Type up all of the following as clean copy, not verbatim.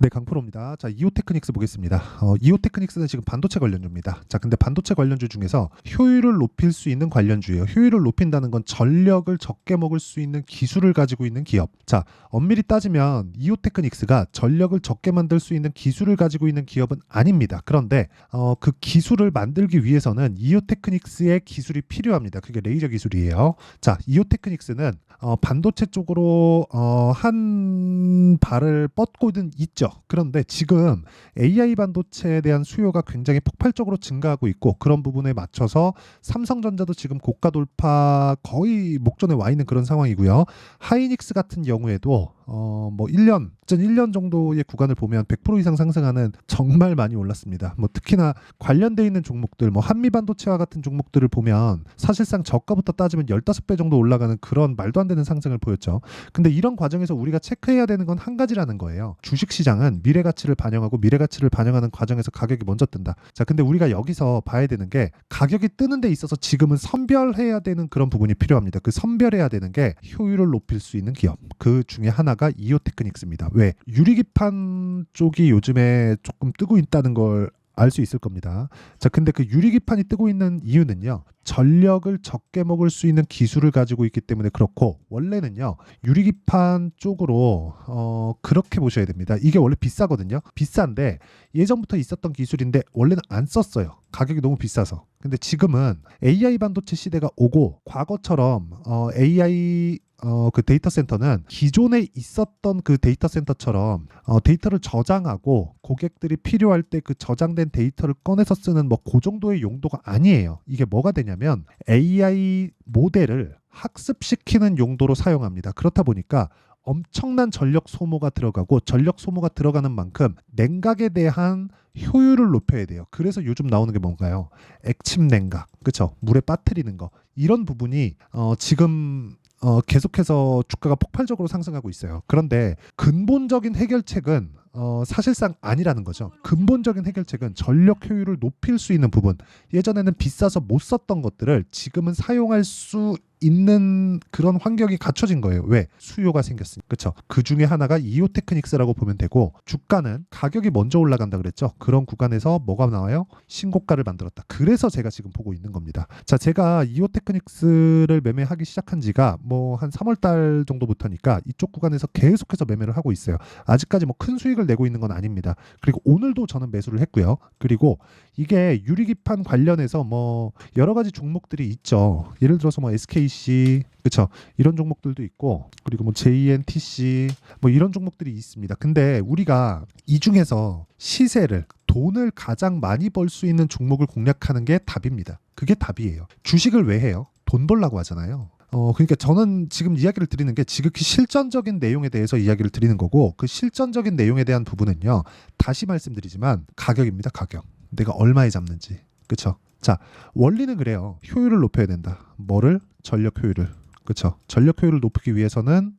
네, 강프로입니다. 자, 이오테크닉스 보겠습니다. 이오테크닉스는 지금 반도체 관련주입니다. 자, 근데 반도체 관련주 중에서 효율을 높일 수 있는 관련주예요. 효율을 높인다는 건 전력을 적게 먹을 수 있는 기술을 가지고 있는 기업. 자, 엄밀히 따지면 이오테크닉스가 전력을 적게 만들 수 있는 기술을 가지고 있는 기업은 아닙니다. 그런데 그 기술을 만들기 위해서는 이오테크닉스의 기술이 필요합니다. 그게 레이저 기술이에요. 자, 이오테크닉스는 반도체 쪽으로 한 발을 뻗고는 있죠. 그런데 지금 AI 반도체에 대한 수요가 굉장히 폭발적으로 증가하고 있고, 그런 부분에 맞춰서 삼성전자도 지금 고가 돌파 거의 목전에 와 있는 그런 상황이고요. 하이닉스 같은 경우에도 뭐 1년 정도의 구간을 보면 100% 이상 상승하는 정말 많이 올랐습니다. 뭐 특히나 관련돼 있는 종목들, 뭐 한미 반도체와 같은 종목들을 보면 사실상 저가부터 따지면 15배 정도 올라가는 그런 말도 안 되는 상승을 보였죠. 근데 이런 과정에서 우리가 체크해야 되는 건 한 가지라는 거예요. 주식 시장은 미래 가치를 반영하고 미래 가치를 반영하는 과정에서 가격이 먼저 뜬다. 자, 근데 우리가 여기서 봐야 되는 게, 가격이 뜨는 데 있어서 지금은 선별해야 되는 그런 부분이 필요합니다. 그 선별해야 되는 게 효율을 높일 수 있는 기업. 그 중에 하나가 이오테크닉스입니다. 왜? 유리기판 쪽이 요즘에 조금 뜨고 있다는 걸 알 수 있을 겁니다. 자, 근데 그 유리기판이 뜨고 있는 이유는요, 전력을 적게 먹을 수 있는 기술을 가지고 있기 때문에 그렇고, 원래는요 유리기판 쪽으로 그렇게 보셔야 됩니다. 이게 원래 비싸거든요. 비싼데 예전부터 있었던 기술인데 원래는 안 썼어요. 가격이 너무 비싸서. 근데 지금은 AI 반도체 시대가 오고, 과거처럼 AI 그 데이터 센터는 기존에 있었던 그 데이터 센터처럼 데이터를 저장하고 고객들이 필요할 때 그 저장된 데이터를 꺼내서 쓰는 뭐 그 정도의 용도가 아니에요. 이게 뭐가 되냐면 AI 모델을 학습시키는 용도로 사용합니다. 그렇다 보니까 엄청난 전력 소모가 들어가고, 전력 소모가 들어가는 만큼 냉각에 대한 효율을 높여야 돼요. 그래서 요즘 나오는 게 뭔가요? 액침 냉각, 그렇죠? 물에 빠뜨리는 거. 이런 부분이 지금 계속해서 주가가 폭발적으로 상승하고 있어요. 그런데 근본적인 해결책은 사실상 아니라는 거죠. 근본적인 해결책은 전력 효율을 높일 수 있는 부분. 예전에는 비싸서 못 썼던 것들을 지금은 사용할 수 있는 그런 환경이 갖춰진 거예요. 왜? 수요가 생겼으니. 그렇죠? 그 중에 하나가 이오테크닉스라고 보면 되고, 주가는 가격이 먼저 올라간다 그랬죠. 그런 구간에서 뭐가 나와요? 신고가를 만들었다. 그래서 제가 지금 보고 있는 겁니다. 자, 제가 이오테크닉스를 매매하기 시작한 지가 뭐 한 3월 달 정도부터니까 이쪽 구간에서 계속해서 매매를 하고 있어요. 아직까지 뭐 큰 수익을 내고 있는 건 아닙니다. 그리고 오늘도 저는 매수를 했고요. 그리고 이게 유리기판 관련해서 뭐 여러 가지 종목들이 있죠. 예를 들어서 뭐 SKC, 그렇죠? 이런 종목들도 있고, 그리고 뭐 JNTC 뭐 이런 종목들이 있습니다. 근데 우리가 이 중에서 시세를, 돈을 가장 많이 벌 수 있는 종목을 공략하는 게 답입니다. 그게 답이에요. 주식을 왜 해요? 돈 벌라고 하잖아요. 그러니까 저는 지금 이야기를 드리는 게 지극히 실전적인 내용에 대해서 이야기를 드리는 거고, 그 실전적인 내용에 대한 부분은요, 다시 말씀드리지만 가격입니다. 가격. 내가 얼마에 잡는지. 그렇죠? 자, 원리는 그래요. 효율을 높여야 된다. 뭐를? 전력 효율을. 그렇죠? 전력 효율을 높이기 위해서는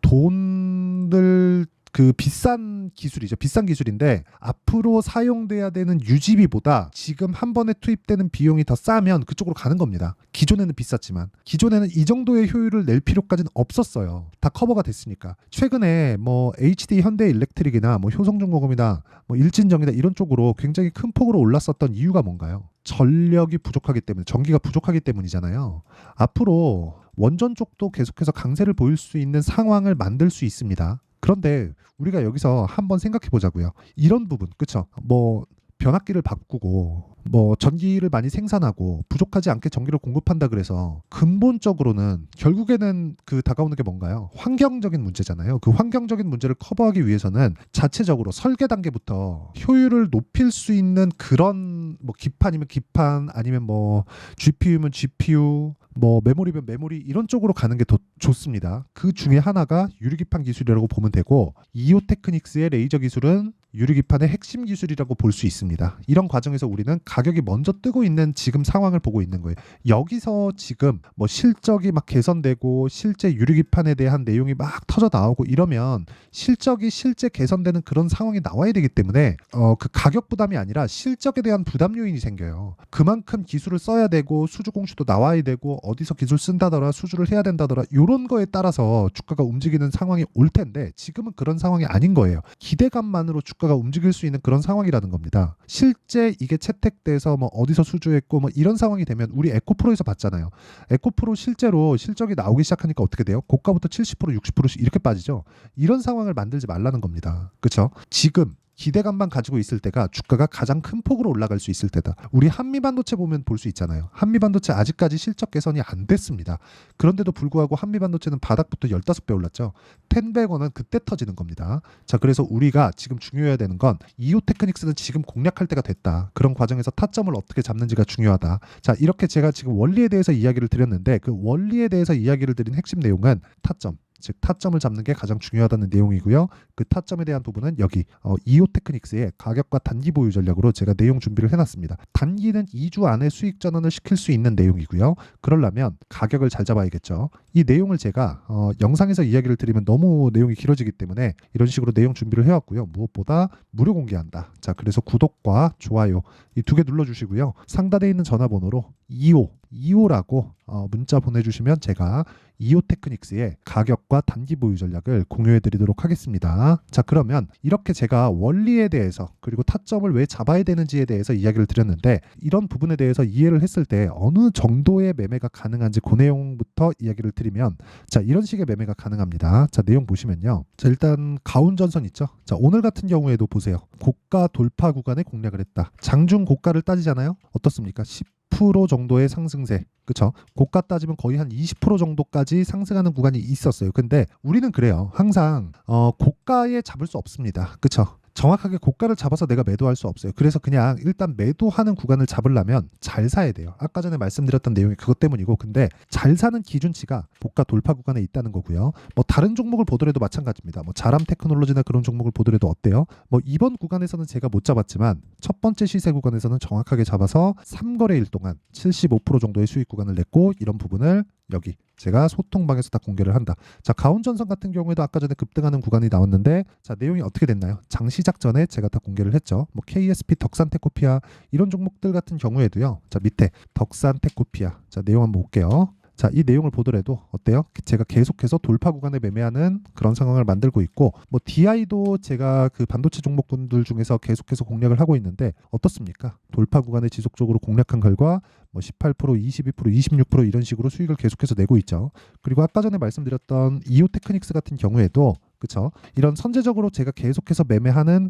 돈을, 그 비싼 기술이죠. 비싼 기술인데 앞으로 사용돼야 되는 유지비보다 지금 한 번에 투입되는 비용이 더 싸면 그쪽으로 가는 겁니다. 기존에는 비쌌지만, 기존에는 이 정도의 효율을 낼 필요까지는 없었어요. 다 커버가 됐으니까. 최근에 뭐 HD 현대일렉트릭이나 뭐 효성중공업이나 뭐 일진정이나 이런 쪽으로 굉장히 큰 폭으로 올랐었던 이유가 뭔가요? 전력이 부족하기 때문에, 전기가 부족하기 때문이잖아요. 앞으로 원전 쪽도 계속해서 강세를 보일 수 있는 상황을 만들 수 있습니다. 그런데 우리가 여기서 한번 생각해 보자고요. 이런 부분, 그쵸? 뭐 변압기를 바꾸고 뭐 전기를 많이 생산하고 부족하지 않게 전기를 공급한다 그래서 근본적으로는 결국에는 그 다가오는 게 뭔가요? 환경적인 문제잖아요. 그 환경적인 문제를 커버하기 위해서는 자체적으로 설계 단계부터 효율을 높일 수 있는 그런, 뭐 기판이면 기판, 아니면 뭐 GPU면 GPU, 뭐 메모리면 메모리, 이런 쪽으로 가는 게 더 좋습니다. 그 중에 하나가 유리기판 기술이라고 보면 되고, 이오테크닉스의 레이저 기술은 유리기판의 핵심 기술이라고 볼 수 있습니다. 이런 과정에서 우리는 가격이 먼저 뜨고 있는 지금 상황을 보고 있는 거예요. 여기서 지금 뭐 실적이 막 개선되고 실제 유리기판에 대한 내용이 막 터져 나오고 이러면 실적이 실제 개선되는 그런 상황이 나와야 되기 때문에 그 가격 부담이 아니라 실적에 대한 부담 요인이 생겨요. 그만큼 기술을 써야 되고 수주 공시도 나와야 되고 어디서 기술 쓴다더라 수주를 해야 된다더라 이런 거에 따라서 주가가 움직이는 상황이 올 텐데 지금은 그런 상황이 아닌 거예요. 기대감만으로 주가가 움직일 수 있는 그런 상황이라는 겁니다. 실제 이게 채택돼서 뭐 어디서 수주했고 뭐 이런 상황이 되면 우리 에코프로에서 봤잖아요. 에코프로 실제로 실적이 나오기 시작하니까 어떻게 돼요? 고가부터 70% 60%씩 이렇게 빠지죠. 이런 상황을 만들지 말라는 겁니다. 그렇죠? 지금 기대감만 가지고 있을 때가 주가가 가장 큰 폭으로 올라갈 수 있을 때다. 우리 한미반도체 보면 볼 수 있잖아요. 한미반도체 아직까지 실적 개선이 안 됐습니다. 그런데도 불구하고 한미반도체는 바닥부터 15배 올랐죠. 10백원은 그때 터지는 겁니다. 자, 그래서 우리가 지금 중요해야 되는 건 이오테크닉스는 지금 공략할 때가 됐다. 그런 과정에서 타점을 어떻게 잡는지가 중요하다. 자, 이렇게 제가 지금 원리에 대해서 이야기를 드렸는데 그 원리에 대해서 이야기를 드린 핵심 내용은 타점. 즉 타점을 잡는 게 가장 중요하다는 내용이고요. 그 타점에 대한 부분은 여기 이오테크닉스의 가격과 단기 보유 전략으로 제가 내용 준비를 해놨습니다. 단기는 2주 안에 수익 전환을 시킬 수 있는 내용이고요. 그러려면 가격을 잘 잡아야겠죠. 이 내용을 제가 영상에서 이야기를 드리면 너무 내용이 길어지기 때문에 이런 식으로 내용 준비를 해왔고요. 무엇보다 무료 공개한다. 자, 그래서 구독과 좋아요 이 두 개 눌러주시고요. 상단에 있는 전화번호로 25라고 문자 보내주시면 제가 이오테크닉스의 가격과 단기 보유 전략을 공유해 드리도록 하겠습니다. 자, 그러면 이렇게 제가 원리에 대해서 그리고 타점을 왜 잡아야 되는지에 대해서 이야기를 드렸는데 이런 부분에 대해서 이해를 했을 때 어느 정도의 매매가 가능한지 그 내용부터 이야기를 드리면 자, 이런 식의 매매가 가능합니다. 자, 내용 보시면요. 자, 일단 가운전선 있죠. 자, 오늘 같은 경우에도 보세요. 고가 돌파 구간에 공략을 했다. 장중 고가를 따지잖아요. 어떻습니까? 10% 정도의 상승세. 그렇죠? 고가 따지면 거의 한 20% 정도까지 상승하는 구간이 있었어요. 근데 우리는 그래요. 항상 고가에 잡을 수 없습니다. 그렇죠? 정확하게 고가를 잡아서 내가 매도할 수 없어요. 그래서 그냥 일단 매도하는 구간을 잡으려면 잘 사야 돼요. 아까 전에 말씀드렸던 내용이 그것 때문이고 근데 잘 사는 기준치가 고가 돌파 구간에 있다는 거고요. 뭐 다른 종목을 보더라도 마찬가지입니다. 뭐 자람 테크놀로지나 그런 종목을 보더라도 어때요? 뭐 이번 구간에서는 제가 못 잡았지만 첫 번째 시세 구간에서는 정확하게 잡아서 3거래일 동안 75% 정도의 수익 구간을 냈고 이런 부분을 여기 제가 소통방에서 다 공개를 한다. 자, 가운전선 같은 경우에도 아까 전에 급등하는 구간이 나왔는데 자, 내용이 어떻게 됐나요? 장 시작 전에 제가 다 공개를 했죠. 뭐 KSP, 덕산테코피아 이런 종목들 같은 경우에도요. 자, 밑에 덕산테코피아 자, 내용 한번 볼게요. 자, 이 내용을 보더라도 어때요? 제가 계속해서 돌파 구간에 매매하는 그런 상황을 만들고 있고 뭐 DI도 제가 그 반도체 종목군들 중에서 계속해서 공략을 하고 있는데 어떻습니까? 돌파 구간에 지속적으로 공략한 결과 뭐 18%, 22%, 26% 이런 식으로 수익을 계속해서 내고 있죠. 그리고 아까 전에 말씀드렸던 이오테크닉스 같은 경우에도 그렇죠? 이런 선제적으로 제가 계속해서 매매하는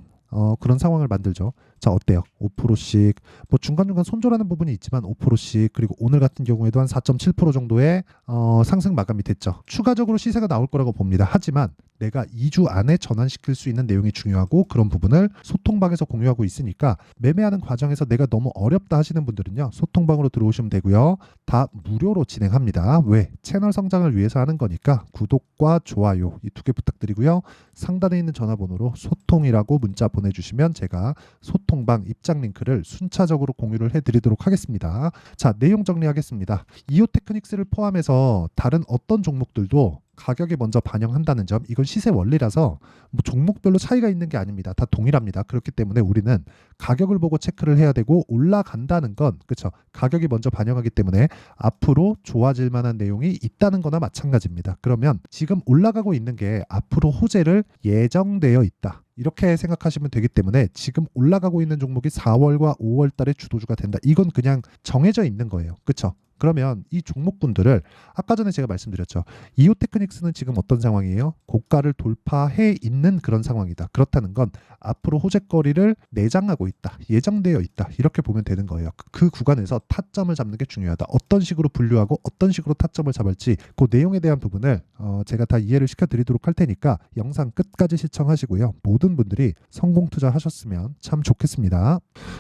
그런 상황을 만들죠. 자, 어때요? 5%씩 뭐 중간중간 손절하는 부분이 있지만 5%씩 그리고 오늘 같은 경우에도 한 4.7% 정도의 상승 마감이 됐죠. 추가적으로 시세가 나올 거라고 봅니다. 하지만 내가 2주 안에 전환시킬 수 있는 내용이 중요하고 그런 부분을 소통방에서 공유하고 있으니까 매매하는 과정에서 내가 너무 어렵다 하시는 분들은요. 소통방으로 들어오시면 되고요. 다 무료로 진행합니다. 왜? 채널 성장을 위해서 하는 거니까 구독과 좋아요 이 두 개 부탁드리고요. 상단에 있는 전화번호로 소통이라고 문자 보내주시면 제가 소통방 입장 링크를 순차적으로 공유를 해드리도록 하겠습니다. 자, 내용 정리하겠습니다. 이오테크닉스를 포함해서 다른 어떤 종목들도 가격에 먼저 반영한다는 점 이건 시세 원리라서 뭐 종목별로 차이가 있는 게 아닙니다. 다 동일합니다. 그렇기 때문에 우리는 가격을 보고 체크를 해야 되고 올라간다는 건 그렇죠. 가격이 먼저 반영하기 때문에 앞으로 좋아질 만한 내용이 있다는 거나 마찬가지입니다. 그러면 지금 올라가고 있는 게 앞으로 호재를 예정되어 있다. 이렇게 생각하시면 되기 때문에 지금 올라가고 있는 종목이 4월과 5월 달에 주도주가 된다. 이건 그냥 정해져 있는 거예요. 그렇죠? 그러면 이 종목군들을 아까 전에 제가 말씀드렸죠. 이오테크닉스는 지금 어떤 상황이에요? 고가를 돌파해 있는 그런 상황이다. 그렇다는 건 앞으로 호재거리를 내장하고 있다. 예정되어 있다. 이렇게 보면 되는 거예요. 그 구간에서 타점을 잡는 게 중요하다. 어떤 식으로 분류하고 어떤 식으로 타점을 잡을지 그 내용에 대한 부분을 제가 다 이해를 시켜드리도록 할 테니까 영상 끝까지 시청하시고요. 모든 분들이 성공 투자하셨으면 참 좋겠습니다.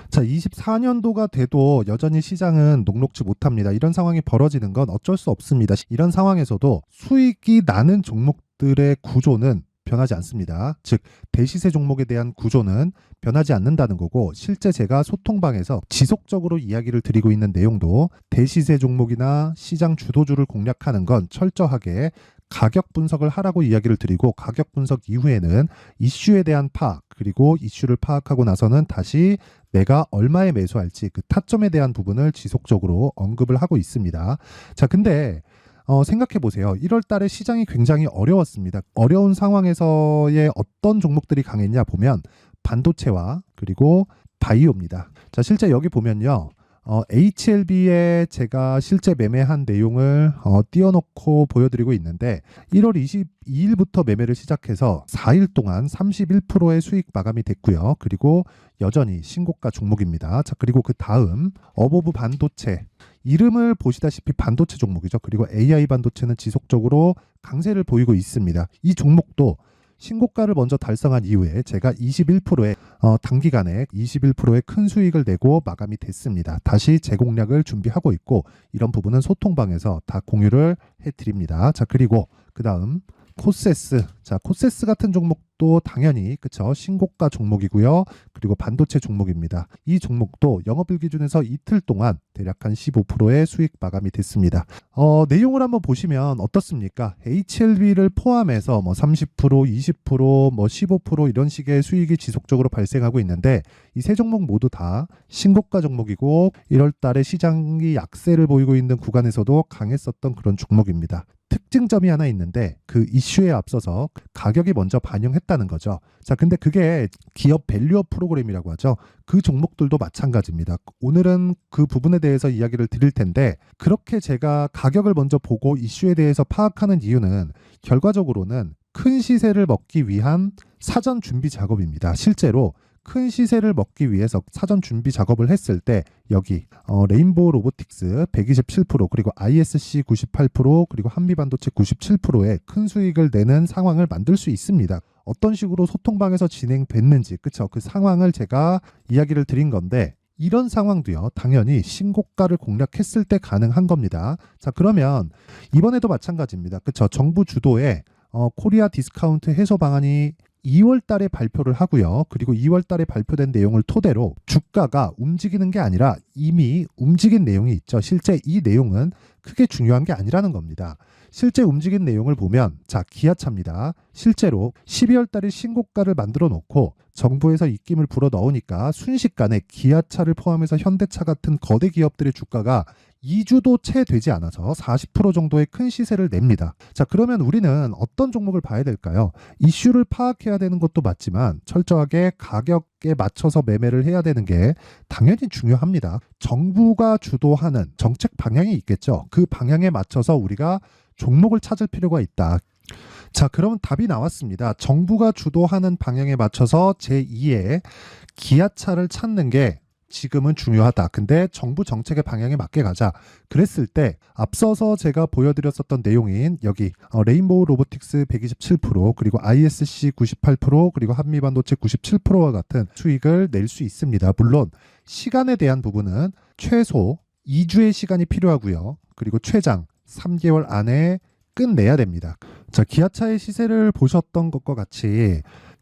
자, 24년도가 돼도 여전히 시장은 녹록지 못합니다. 이런 상황이 벌어지는 건 어쩔 수 없습니다. 이런 상황에서도 수익이 나는 종목들의 구조는 변하지 않습니다. 즉 대시세 종목에 대한 구조는 변하지 않는다는 거고, 실제 제가 소통방에서 지속적으로 이야기를 드리고 있는 내용도 대시세 종목이나 시장 주도주를 공략하는 건 철저하게 가격 분석을 하라고 이야기를 드리고, 가격 분석 이후에는 이슈에 대한 파악, 그리고 이슈를 파악하고 나서는 다시 내가 얼마에 매수할지 그 타점에 대한 부분을 지속적으로 언급을 하고 있습니다. 자, 근데 생각해 보세요. 1월 달에 시장이 굉장히 어려웠습니다. 어려운 상황에서의 어떤 종목들이 강했냐 보면 반도체와 그리고 바이오입니다. 자, 실제 여기 보면요. HLB에 제가 실제 매매한 내용을 띄워놓고 보여드리고 있는데, 1월 22일부터 매매를 시작해서 4일 동안 31%의 수익 마감이 됐고요. 그리고 여전히 신고가 종목입니다. 자, 그리고 그 다음 어보브 반도체, 이름을 보시다시피 반도체 종목이죠. 그리고 AI 반도체는 지속적으로 강세를 보이고 있습니다. 이 종목도 신고가를 먼저 달성한 이후에 제가 21%의 단기간에 21%의 큰 수익을 내고 마감이 됐습니다. 다시 재공략을 준비하고 있고, 이런 부분은 소통방에서 다 공유를 해드립니다. 자, 그리고 그 다음 코세스. 자, 코세스 같은 종목도 당연히 그쵸, 신고가 종목이고요. 그리고 반도체 종목입니다. 이 종목도 영업일 기준에서 이틀 동안 대략 한 15%의 수익 마감이 됐습니다. 내용을 한번 보시면 어떻습니까? HLB를 포함해서 뭐 30%, 20%, 뭐 15% 이런 식의 수익이 지속적으로 발생하고 있는데, 이 세 종목 모두 다 신고가 종목이고 1월 달에 시장이 약세를 보이고 있는 구간에서도 강했었던 그런 종목입니다. 특징점이 하나 있는데, 그 이슈에 앞서서 가격이 먼저 반영했다는 거죠. 자, 근데 그게 기업 밸류업 프로그램이라고 하죠. 그 종목들도 마찬가지입니다. 오늘은 그 부분에 대해서 이야기를 드릴 텐데, 그렇게 제가 가격을 먼저 보고 이슈에 대해서 파악하는 이유는 결과적으로는 큰 시세를 먹기 위한 사전 준비 작업입니다. 실제로 큰 시세를 먹기 위해서 사전 준비 작업을 했을 때 여기 레인보우 로보틱스 127%, 그리고 ISC 98%, 그리고 한미반도체 97%의 큰 수익을 내는 상황을 만들 수 있습니다. 어떤 식으로 소통방에서 진행됐는지, 그쵸? 그 상황을 제가 이야기를 드린 건데, 이런 상황도요, 당연히 신고가를 공략했을 때 가능한 겁니다. 자, 그러면 이번에도 마찬가지입니다. 그쵸? 정부 주도의 코리아 디스카운트 해소 방안이 2월 달에 발표를 하고요. 그리고 2월 달에 발표된 내용을 토대로 주가가 움직이는 게 아니라 이미 움직인 내용이 있죠. 실제 이 내용은 크게 중요한 게 아니라는 겁니다. 실제 움직인 내용을 보면, 자, 기아차입니다. 실제로 12월 달에 신고가를 만들어 놓고 정부에서 입김을 불어 넣으니까 순식간에 기아차를 포함해서 현대차 같은 거대 기업들의 주가가 2주도 채 되지 않아서 40% 정도의 큰 시세를 냅니다. 자, 그러면 우리는 어떤 종목을 봐야 될까요? 이슈를 파악해야 되는 것도 맞지만 철저하게 가격에 맞춰서 매매를 해야 되는 게 당연히 중요합니다. 정부가 주도하는 정책 방향이 있겠죠. 그 방향에 맞춰서 우리가 종목을 찾을 필요가 있다. 자, 그러면 답이 나왔습니다. 정부가 주도하는 방향에 맞춰서 제2의 기아차를 찾는 게 지금은 중요하다. 근데 정부 정책의 방향에 맞게 가자. 그랬을 때 앞서서 제가 보여드렸었던 내용인 여기 레인보우 로보틱스 127%, 그리고 ISC 98%, 그리고 한미반도체 97%와 같은 수익을 낼 수 있습니다. 물론 시간에 대한 부분은 최소 2주의 시간이 필요하고요. 그리고 최장 3개월 안에 끝내야 됩니다. 자, 기아차의 시세를 보셨던 것과 같이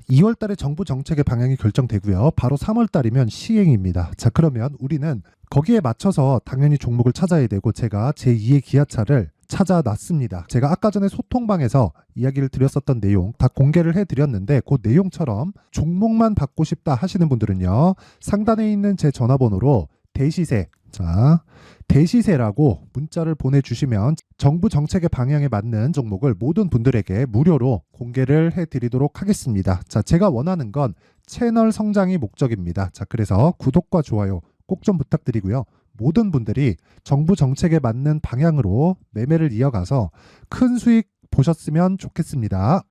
2월 달에 정부 정책의 방향이 결정되고요. 바로 3월 달이면 시행입니다. 자, 그러면 우리는 거기에 맞춰서 당연히 종목을 찾아야 되고, 제가 제2의 기아차를 찾아놨습니다. 제가 아까 전에 소통방에서 이야기를 드렸었던 내용 다 공개를 해드렸는데, 그 내용처럼 종목만 받고 싶다 하시는 분들은요, 상단에 있는 제 전화번호로 대시세, 자, 대시세라고 문자를 보내주시면 정부 정책의 방향에 맞는 종목을 모든 분들에게 무료로 공개를 해드리도록 하겠습니다. 자, 제가 원하는 건 채널 성장이 목적입니다. 자, 그래서 구독과 좋아요 꼭 좀 부탁드리고요. 모든 분들이 정부 정책에 맞는 방향으로 매매를 이어가서 큰 수익 보셨으면 좋겠습니다.